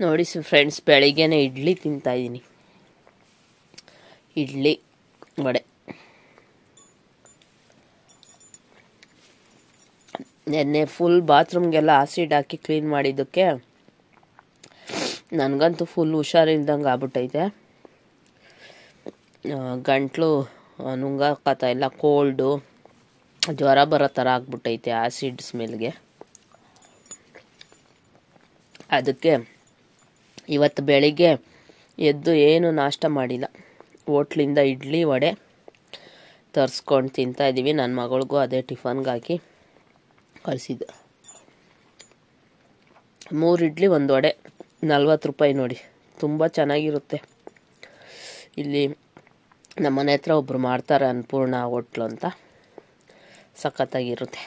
ನೋಡಿ ಫ್ರೆಂಡ್ಸ್, ಬೆಳಿಗ್ಗೆನೆ ಇಡ್ಲಿ ತಿಂತಾ ಇದ್ದೀನಿ. ಇಡ್ಲಿ ವಡೆ. ನೆನ್ನೆ ಫುಲ್ ಬಾತ್ರೂಮ್ಗೆಲ್ಲ ಆಸಿಡ್ ಹಾಕಿ ಕ್ಲೀನ್ ಮಾಡಿದ್ದಕ್ಕೆ ನನಗಂತೂ ಫುಲ್ ಹುಷಾರಿಲ್ದಂಗೆ ಆಗ್ಬಿಟ್ಟೈತೆ. ಗಂಟ್ಲು ನುಂಗಾಕತ್ತ ಇಲ್ಲ, ಕೋಲ್ಡು, ಜ್ವರ ಬರೋ ಥರ ಆಗ್ಬಿಟ್ಟೈತೆ ಆಸಿಡ್ ಸ್ಮೆಲ್ಗೆ. ಅದಕ್ಕೆ ಇವತ್ತು ಬೆಳಿಗ್ಗೆ ಎದ್ದು ಏನು ನಾಷ್ಟ ಮಾಡಿಲ್ಲ. ಹೋಟ್ಲಿಂದ ಇಡ್ಲಿ ವಡೆ ತರಿಸ್ಕೊಂಡು ತಿಂತಾಯಿದ್ದೀವಿ. ನನ್ನ ಮಗಳಿಗೂ ಅದೇ ಟಿಫನ್ಗೆ ಹಾಕಿ ಕಳಿಸಿದ್ದೆ. 3 ಇಡ್ಲಿ 1 ವಡೆ 40 ರೂಪಾಯಿ ನೋಡಿ. ತುಂಬ ಚೆನ್ನಾಗಿರುತ್ತೆ. ಇಲ್ಲಿ ನಮ್ಮ ಮನೆ ಹತ್ರ ಒಬ್ಬರು ಮಾಡ್ತಾರೆ, ಅನ್ನಪೂರ್ಣ ಹೋಟ್ಲು ಅಂತ. ಸಖತ್ತಾಗಿರುತ್ತೆ.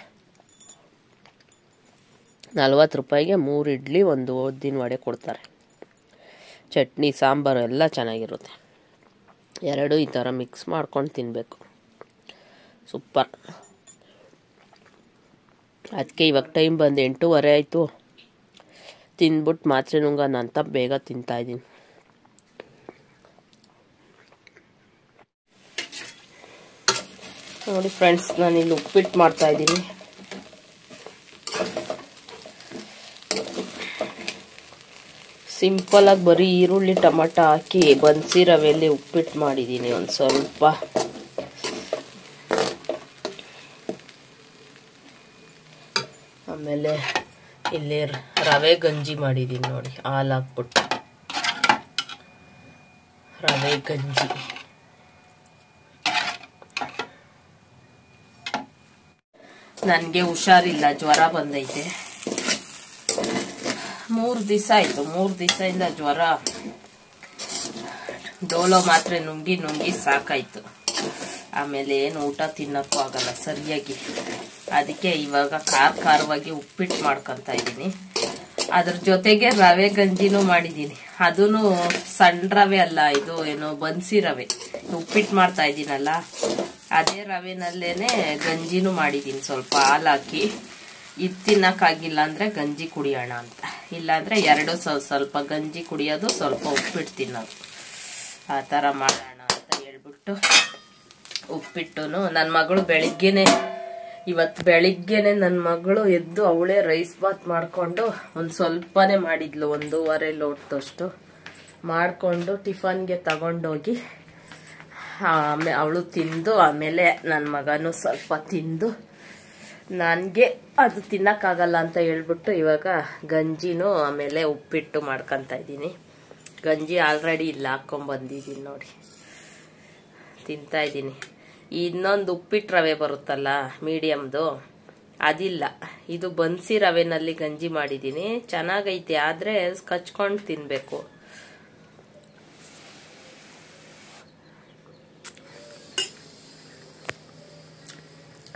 40 ರೂಪಾಯಿಗೆ 3 ಇಡ್ಲಿ 1 ಉದ್ದಿನ ವಡೆ ಕೊಡ್ತಾರೆ. ಚಟ್ನಿ ಸಾಂಬಾರು ಎಲ್ಲ ಚೆನ್ನಾಗಿರುತ್ತೆ. ಎರಡು ಈ ಥರ ಮಿಕ್ಸ್ ಮಾಡ್ಕೊಂಡು ತಿನ್ನಬೇಕು. ಸೂಪರ್. ಅದಕ್ಕೆ ಇವಾಗ ಟೈಮ್ ಬಂದು 8:30 ಆಯಿತು. ತಿಂದ್ಬಿಟ್ಟು ಮಾತ್ರೆ ನುಂಗೋಣ ಅಂತ ಬೇಗ ತಿಂತಾಯಿದ್ದೀನಿ. ನೋಡಿ ಫ್ರೆಂಡ್ಸ್, ನಾನಿಲ್ಲಿ ಉಪ್ಪಿಟ್ಟು ಮಾಡ್ತಾಯಿದ್ದೀನಿ. ಸಿಂಪಲಾಗಿ ಬರೀ ಈರುಳ್ಳಿ ಟೊಮಟೊ ಹಾಕಿ ಬನ್ಸಿ ರವೆಯಲ್ಲಿ ಉಪ್ಪಿಟ್ಟು ಮಾಡಿದ್ದೀನಿ. ಒಂದು ಸ್ವಲ್ಪ ಆಮೇಲೆ ಇಲ್ಲಿ ರವೆ ಗಂಜಿ ಮಾಡಿದ್ದೀನಿ ನೋಡಿ, ಹಾಲು ಹಾಕ್ಬಿಟ್ಟು ರವೆ ಗಂಜಿ. ನನಗೆ ಹುಷಾರಿಲ್ಲ, ಜ್ವರ ಬಂದೈತೆ. 3 ದಿವಸ ಆಯಿತು. 3 ದಿವಸದಿಂದ ಜ್ವರ. ಡೋಲೋ ಮಾತ್ರೆ ನುಂಗಿ ಸಾಕಾಯ್ತು. ಆಮೇಲೆ ಏನು ಊಟ ತಿನ್ನೋಕ್ಕೂ ಆಗಲ್ಲ ಸರಿಯಾಗಿ. ಅದಕ್ಕೆ ಇವಾಗ ಖಾರವಾಗಿ ಉಪ್ಪಿಟ್ಟು ಮಾಡ್ಕೊತಾ ಇದ್ದೀನಿ. ಅದ್ರ ಜೊತೆಗೆ ರವೆ ಗಂಜಿನೂ ಮಾಡಿದ್ದೀನಿ. ಅದೂ ಸಣ್ಣ ರವೆ ಅಲ್ಲ, ಇದು ಏನೋ ಬನ್ಸಿ ರವೆ. ಉಪ್ಪಿಟ್ಟು ಮಾಡ್ತಾ ಇದ್ದೀನಲ್ಲ, ಅದೇ ರವೆನಲ್ಲೇನೆ ಗಂಜಿನೂ ಮಾಡಿದ್ದೀನಿ. ಸ್ವಲ್ಪ ಹಾಲು ಹಾಕಿ. ಇದು ತಿನ್ನಕ್ಕಾಗಿಲ್ಲ ಅಂದರೆ ಗಂಜಿ ಕುಡಿಯೋಣ ಅಂತ. ಇಲ್ಲಾಂದರೆ ಎರಡು ಸ್ವಲ್ಪ ಗಂಜಿ ಕುಡಿಯೋದು, ಸ್ವಲ್ಪ ಉಪ್ಪಿಟ್ಟು ತಿನ್ನೋದು. ಆ ಥರ ಮಾಡೋಣ ಅಂತ ಹೇಳ್ಬಿಟ್ಟು ಉಪ್ಪಿಟ್ಟು ನನ್ನ ಮಗಳು ಇವತ್ತು ಬೆಳಿಗ್ಗೆನೆ ನನ್ನ ಮಗಳು ಎದ್ದು ಅವಳೇ ರೈಸ್ ಬಾತ್ ಮಾಡಿಕೊಂಡು ಒಂದು ಸ್ವಲ್ಪನೇ ಮಾಡಿದ್ಲು, 1.5 ಲೋಟದಷ್ಟು ಮಾಡಿಕೊಂಡು ಟಿಫನ್ಗೆ ತಗೊಂಡೋಗಿ ಅವಳು ತಿಂದು, ಆಮೇಲೆ ನನ್ನ ಮಗನೂ ಸ್ವಲ್ಪ ತಿಂದು, ನನಗೆ ಅದು ತಿನ್ನಕ್ಕಾಗಲ್ಲ ಅಂತ ಹೇಳ್ಬಿಟ್ಟು ಇವಾಗ ಗಂಜಿನೂ ಆಮೇಲೆ ಉಪ್ಪಿಟ್ಟು ಮಾಡ್ಕೊತಾ ಇದ್ದೀನಿ. ಗಂಜಿ ಆಲ್ರೆಡಿ ಇಲ್ಲಿ ಹಾಕ್ಕೊಂಬಂದಿದ್ದೀನಿ ನೋಡಿ, ತಿಂತಾ ಇದ್ದೀನಿ. ಇನ್ನೊಂದು ಉಪ್ಪಿಟ್ಟು ರವೆ ಬರುತ್ತಲ್ಲ ಮೀಡಿಯಮ್ದು, ಅದಿಲ್ಲ. ಇದು ಬನ್ಸಿ ರವೆನಲ್ಲಿ ಗಂಜಿ ಮಾಡಿದ್ದೀನಿ. ಚೆನ್ನಾಗೈತೆ, ಆದರೆ ಕಚ್ಕೊಂಡು ತಿನ್ನಬೇಕು.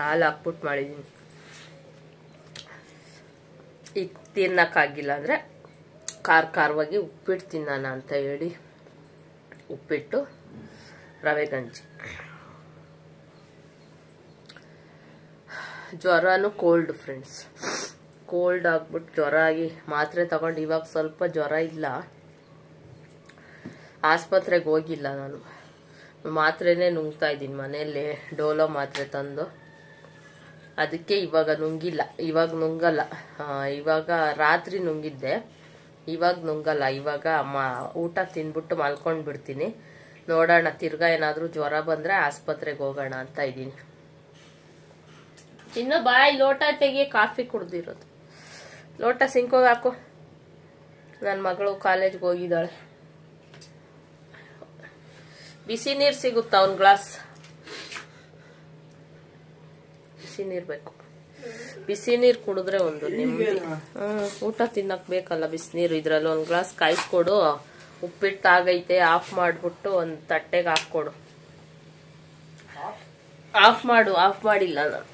ಹಾಲು ಹಾಕ್ಬಿಟ್ಟು ಮಾಡಿದ್ದೀನಿ. ಈಗ ತಿನ್ನಕ್ಕಾಗಿಲ್ಲ ಅಂದರೆ ಖಾರವಾಗಿ ಉಪ್ಪಿಟ್ಟು ತಿನ್ನೋಣ ಅಂತ ಹೇಳಿ ಉಪ್ಪಿಟ್ಟು ರವೆ ಗಂಜಿ. ಜ್ವರನೂ ಕೋಲ್ಡ್ ಫ್ರೆಂಡ್ಸ್. ಕೋಲ್ಡ್ ಆಗ್ಬಿಟ್ಟು ಜ್ವರ ಆಗಿ ಮಾತ್ರೆ ತಗೊಂಡು ಇವಾಗ ಸ್ವಲ್ಪ ಜ್ವರ ಇಲ್ಲ. ಆಸ್ಪತ್ರೆಗೆ ಹೋಗಿಲ್ಲ ನಾನು, ಮಾತ್ರೆನೇ ನುಂಗ್ತಾ ಇದ್ದೀನಿ ಮನೆಯಲ್ಲೇ. ಡೋಲೋ ಮಾತ್ರೆ ತಂದು, ಅದಕ್ಕೆ ಇವಾಗ ನುಂಗಿಲ್ಲ. ಇವಾಗ ನುಂಗಲ್ಲ. ಇವಾಗ ರಾತ್ರಿ ನುಂಗಿದ್ದೆ, ಇವಾಗ ನುಂಗಲ್ಲ. ಇವಾಗ ಊಟ ತಿಂದ್ಬಿಟ್ಟು ಮಲ್ಕೊಂಡು ಬಿಡ್ತೀನಿ. ನೋಡೋಣ, ತಿರ್ಗಾ ಏನಾದರೂ ಜ್ವರ ಬಂದರೆ ಆಸ್ಪತ್ರೆಗೆ ಹೋಗೋಣ ಅಂತ ಇದ್ದೀನಿ. ಇನ್ನು ಬಾಯಿ ಲೋಟ ತೆಗಿ, ಕಾಫಿ ಕುಡ್ದಿರೋದು. ಲೋಟ ಸಿಂಕೋಗಿ ಹಾಕು. ನನ್ನ ಮಗಳು ಕಾಲೇಜ್ಗೆ ಹೋಗಿದ್ದಾಳೆ. ಬಿಸಿ ನೀರು ಸಿಗುತ್ತಾ? 1 ಗ್ಲಾಸ್ ಬಿಸಿ ನೀರು ಬೇಕು. ಬಿಸಿ ನೀರು ಕುಡಿದ್ರೆ ಒಂದು ನೆಮ್ಮದಿ. ಊಟ ತಿನ್ನಕ್ ಬೇಕಲ್ಲ ಬಿಸಿನೀರು. ಇದ್ರಲ್ಲಿ 1 ಗ್ಲಾಸ್ ಕಾಯಿಸ್ಕೊಡು. ಉಪ್ಪಿಟ್ಟು ಆಗೈತೆ, ಆಫ್ ಮಾಡ್ಬಿಟ್ಟು ಒಂದು ತಟ್ಟೆಗೆ ಹಾಕ್ಕೊಡು. ಆಫ್ ಮಾಡಿಲ್ಲ ನಾನು.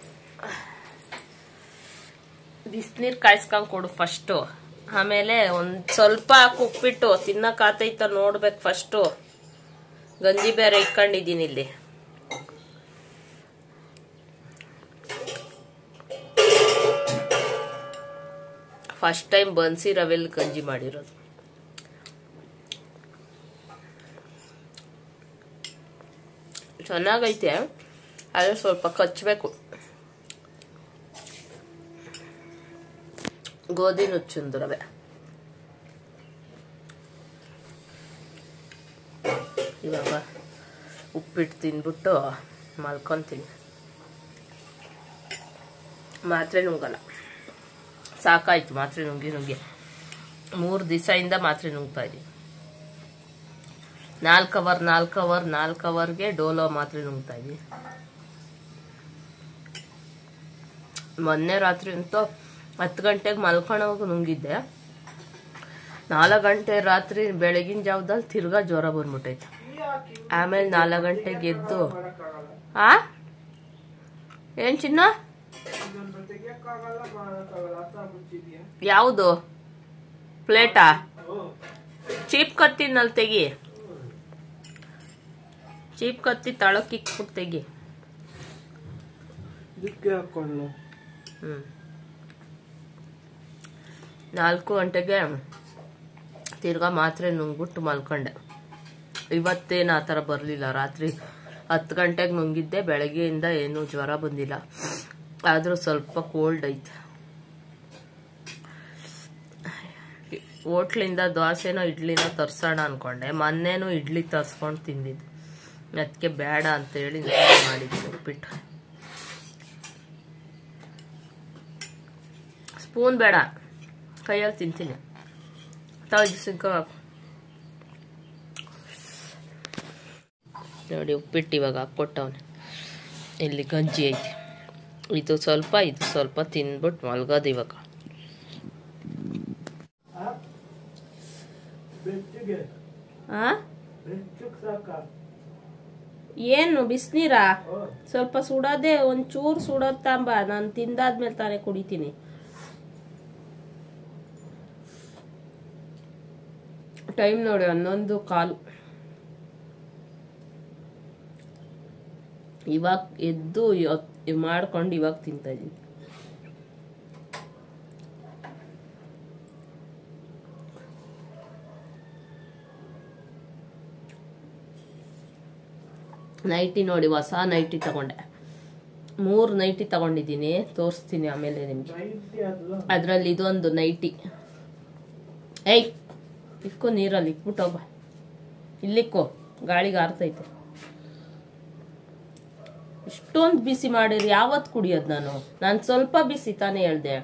ಬಿಸಿನೀರು ಕಾಯಿಸ್ಕೊಂಡ್ ಕೊಡು ಫಸ್ಟು. ಆಮೇಲೆ ಒಂದು ಸ್ವಲ್ಪ ಹಾಕಿ ಉಪ್ಪಿಟ್ಟು ತಿನ್ನಕ್ ಆತೈತ ನೋಡ್ಬೇಕು ಫಸ್ಟು. ಗಂಜಿ ಬೇರೆ ಇಟ್ಕೊಂಡಿದ್ದೀನಿ ಇಲ್ಲಿ. ಫಸ್ಟ್ ಟೈಮ್ ಬನ್ಸಿ ರವೆಲ್ ಗಂಜಿ ಮಾಡಿರೋದು. ಚೆನ್ನಾಗೈತೆ, ಆದರೆ ಸ್ವಲ್ಪ ಕಚ್ಚಬೇಕು. ಗೋಧಿ ನುಚ್ಚುಂದು ರವೆ. ಇವಾಗ ಉಪ್ಪಿಟ್ಟು ತಿಂದ್ಬಿಟ್ಟು ಮಲ್ಕೊತೀನಿ. ಮಾತ್ರೆ ನುಂಗಲ್ಲ, ಸಾಕಾಯ್ತು ಮಾತ್ರೆ ನುಂಗಿ 3 ದಿವಸದಿಂದ ಮಾತ್ರೆ ನುಂಗ್ತಾ ಇದ್ದೀನಿ. 4 ಅವರ್ಗೆ ಡೋಲೋ ಮಾತ್ರೆ ನುಂಗ್ತಾ ಇದ್ದೀನಿ. ಮೊನ್ನೆ ರಾತ್ರಿ ಅಂತೂ 10 ಗಂಟೆಗೆ ಮಲ್ಕೊಳ್ಳೋವಾಗ ನುಂಗಿದ್ದೆ. 4 ಗಂಟೆ ರಾತ್ರಿ ಬೆಳಗಿನ ಜಾವದಲ್ಲಿ ತಿರ್ಗಾ ಜ್ವರ ಬಂದ್ಬಿಟ್ಟೈತೆ. ಆಮೇಲೆ 4 ಗಂಟೆಗೆ ಎದ್ದು ಏನ್ ಚಿನ್ನ, ಯಾವುದು ಪ್ಲೇಟಾ? ಚೀಪ್ ಕತ್ತಿನಲ್ಲಿ ತೆಗಿ, ಚೀಪ್ ಕತ್ತಿ ತಳಕ್ಕಿಕ್ಬಿಟ್ಟು ತೆಗಿ. 4 ಗಂಟೆಗೆ ತಿರ್ಗಾ ಮಾತ್ರೆ ನುಂಗ್ಬಿಟ್ಟು ಮಲ್ಕೊಂಡೆ. ಇವತ್ತೇನು ಆ ಥರ ಬರಲಿಲ್ಲ. ರಾತ್ರಿ 10 ಗಂಟೆಗೆ ನುಂಗಿದ್ದೆ, ಬೆಳಗ್ಗೆಯಿಂದ ಏನೂ ಜ್ವರ ಬಂದಿಲ್ಲ. ಆದರೂ ಸ್ವಲ್ಪ ಕೋಲ್ಡ್ ಐತೆ. ಹೋಟ್ಲಿಂದ ದೋಸೆನೋ ಇಡ್ಲಿನೋ ತರ್ಸೋಣ ಅನ್ಕೊಂಡೆ. ಮೊನ್ನೆನೂ ಇಡ್ಲಿ ತರ್ಸ್ಕೊಂಡು ತಿಂದಿದ್ದು, ಅದಕ್ಕೆ ಬೇಡ ಅಂತೇಳಿ ಮಾಡಿದ್ದೆ ಉಪ್ಪಿಟ್ಟು. ಸ್ಪೂನ್ ಬೇಡ, ಕೈಯಲ್ಲಿ ತಿಂತೀನಿ. ನೋಡಿ ಉಪ್ಪಿಟ್ಟು ಇವಾಗ ಹಾಕ್ಕೊಟ್ಟವನೆ. ಇಲ್ಲಿ ಗಂಜಿ ಐತಿ, ಇದು ಸ್ವಲ್ಪ ತಿಂದ್ಬಿಟ್ಟು ಮಲ್ಗೋದು ಇವಾಗ. ಏನು ಬಿಸಿನೀರಾ? ಸ್ವಲ್ಪ ಸುಡೋದೆ, ಒಂಚೂರು ಸುಡೋದ್ ತಾಂಬ. ನಾನು ತಿಂದಾದ್ಮೇಲೆ ತಾನೇ ಕುಡಿತೀನಿ. ಟೈಮ್ ನೋಡಿ 11:15. ಇವಾಗ ಎದ್ದು ಮಾಡ್ಕೊಂಡು ಇವಾಗ ತಿಂತಾ ಇದ್ದೀನಿ. ನೈಟಿ ನೋಡಿ, ಹೊಸ ನೈಟಿ ತಗೊಂಡೆ. 3 ನೈಟಿ ತಗೊಂಡಿದ್ದೀನಿ, ತೋರಿಸ್ತೀನಿ ಆಮೇಲೆ ನಿಮ್ಗೆ. ಅದರಲ್ಲಿ ಇದೊಂದು ನೈಟಿ. ಏಯ್ ಇಕ್ಕೋ, ನೀರಲ್ಲಿ ಇಕ್ಬಿಟ್ಟೋಗ, ಇಲ್ಲಿಕ್ಕೋ, ಗಾಳಿಗೆ ಆರ್ತೈತೆ. ಇಷ್ಟೊಂದು ಬಿಸಿ ಮಾಡಿರಿ ಯಾವತ್ತು ಕುಡಿಯೋದು? ನಾನು ಸ್ವಲ್ಪ ಬಿಸಿ ತಾನೇ ಹೇಳ್ದೆ.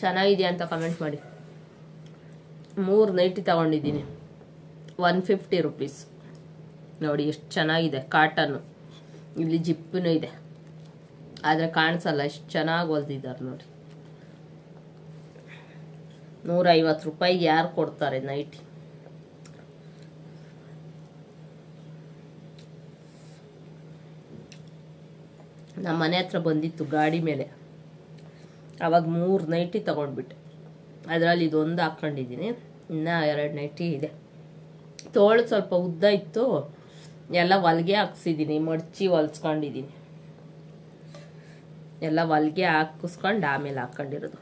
ಚೆನ್ನಾಗಿದೆಯಾ ಅಂತ ಕಮೆಂಟ್ ಮಾಡಿ. 3 ನೈಟಿ ತಗೊಂಡಿದ್ದೀನಿ, 150 ರೂಪೀಸ್. ನೋಡಿ ಎಷ್ಟು ಚೆನ್ನಾಗಿದೆ, ಕಾಟನ್ನು. ಇಲ್ಲಿ ಜಿಪ್ಪನು ಇದೆ, ಆದರೆ ಕಾಣಿಸಲ್ಲ. ಎಷ್ಟು ಚೆನ್ನಾಗಿ ಹೊಲ್ದಿದ್ದಾರೆ ನೋಡಿ. 150 ರೂಪಾಯಿಗೆ ಯಾರು ಕೊಡ್ತಾರೆ ನೈಟಿ? ನಮ್ಮ ಮನೆ ಹತ್ರ ಬಂದಿತ್ತು ಗಾಡಿ ಮೇಲೆ, ಅವಾಗ 3 ನೈಟಿ ತಗೊಂಡ್ಬಿಟ್ಟೆ. ಅದರಲ್ಲಿ ಇದೊಂದು ಹಾಕ್ಕೊಂಡಿದ್ದೀನಿ, ಇನ್ನೂ 2 ನೈಟಿ ಇದೆ. ತೋಳು ಸ್ವಲ್ಪ ಉದ್ದ ಇತ್ತು, ಎಲ್ಲ ಹೊಲಿಗೆ ಹಾಕ್ಸಿದ್ದೀನಿ, ಮಡ್ಚಿ ಹೊಲ್ಸ್ಕೊಂಡಿದ್ದೀನಿ. ಎಲ್ಲ ಹೊಲಿಗೆ ಹಾಕಿಸ್ಕೊಂಡು ಆಮೇಲೆ ಹಾಕ್ಕೊಂಡಿರೋದು.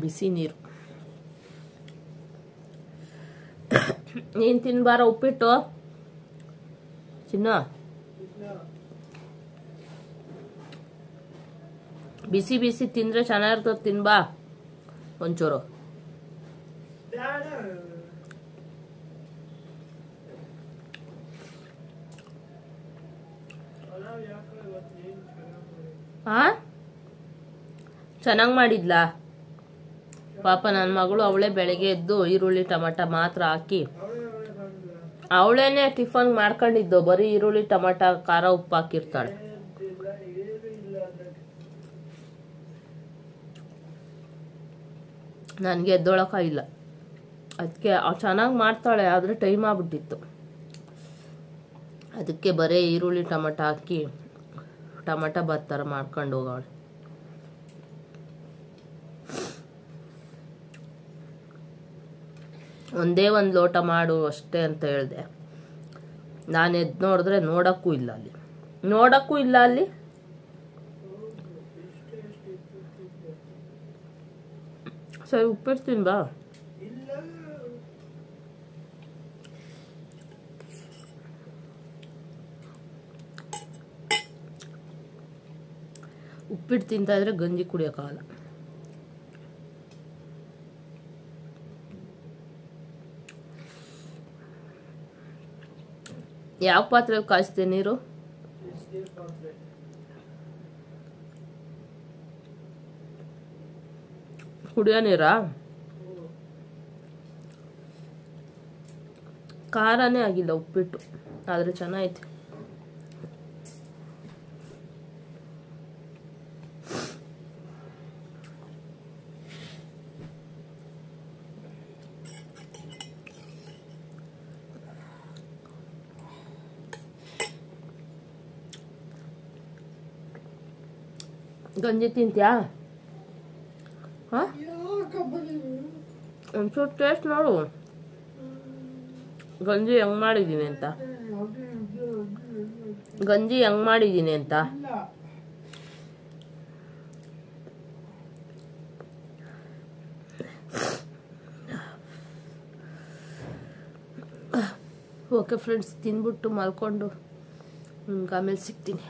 ಬಿಸಿ ನೀರು. ನೀನು ತಿನ್ಬಾರ ಉಪ್ಪಿಟ್ಟು ಚಿನ್ನ? ಬಿಸಿ ಬಿಸಿ ತಿಂದ್ರೆ ಚೆನ್ನಾಗಿರ್ತದೆ, ತಿನ್ಬಾ ಒಂಚೂರು. ಚೆನ್ನಾಗಿ ಮಾಡಿದ್ಲಾ ಪಾಪ ನನ್ನ ಮಗಳು? ಅವಳೇ ಬೆಳಗ್ಗೆ ಎದ್ದು ಈರುಳ್ಳಿ ಟೊಮಾಟ ಮಾತ್ರ ಹಾಕಿ ಅವಳೇನೆ ಟಿಫನ್ ಮಾಡ್ಕೊಂಡಿದ್ದು. ಬರೀ ಈರುಳ್ಳಿ ಟೊಮಾಟ ಖಾರ ಉಪ್ಪು ಹಾಕಿರ್ತಾಳೆ. ನನಗೆ ಎದ್ದೊಳಕ ಇಲ್ಲ, ಅದಕ್ಕೆ ಚೆನ್ನಾಗಿ ಮಾಡ್ತಾಳೆ, ಆದರೆ ಟೈಮ್ ಆಗ್ಬಿಟ್ಟಿತ್ತು. ಅದಕ್ಕೆ ಬರೀ ಈರುಳ್ಳಿ ಟೊಮೆಟೊ ಹಾಕಿ ಟೊಮೆಟೊ ಬಾತ್ ಥರ ಮಾಡ್ಕೊಂಡು ಹೋಗೋಳು. ಒಂದೇ ಒಂದು ಲೋಟ ಮಾಡು ಅಷ್ಟೇ ಅಂತ ಹೇಳಿದೆ. ನಾನು ಎದ್ದು ನೋಡಿದ್ರೆ ನೋಡೋಕ್ಕೂ ಇಲ್ಲ ಅಲ್ಲಿ. ಸರಿ ಉಪ್ಪಿಡ್ತೀನಿ ಬಾ. ಉಪ್ಪಿಟ್ಟು ತಿಂತಾ ಇದ್ರೆ ಗಂಜಿ ಕುಡಿಯೋಕ್ಕಾಗಲ್ಲ. ಯಾವ ಪಾತ್ರೆಯಲ್ಲಿ ಕಾಯಿಸ್ತೀಯ ನೀರು? ಕುಡಿಯೋ ನೀರಾ? ಖಾರನೇ ಆಗಿಲ್ಲ ಉಪ್ಪಿಟ್ಟು, ಆದ್ರೆ ಚೆನ್ನಾಗೈತೆ. ಗಂಜಿ ತಿಂತ್ಯಾ? ಒಂಚೂರು ಟೇಸ್ಟ್ ನೋಡು ಗಂಜಿ ಹೆಂಗ್ ಮಾಡಿದ್ದೀನಿ ಅಂತ. ಓಕೆ ಫ್ರೆಂಡ್ಸ್, ತಿನ್ಬಿಟ್ಟು ಮಲ್ಕೊಂಡು ಆಮೇಲೆ ಸಿಗ್ತೀನಿ.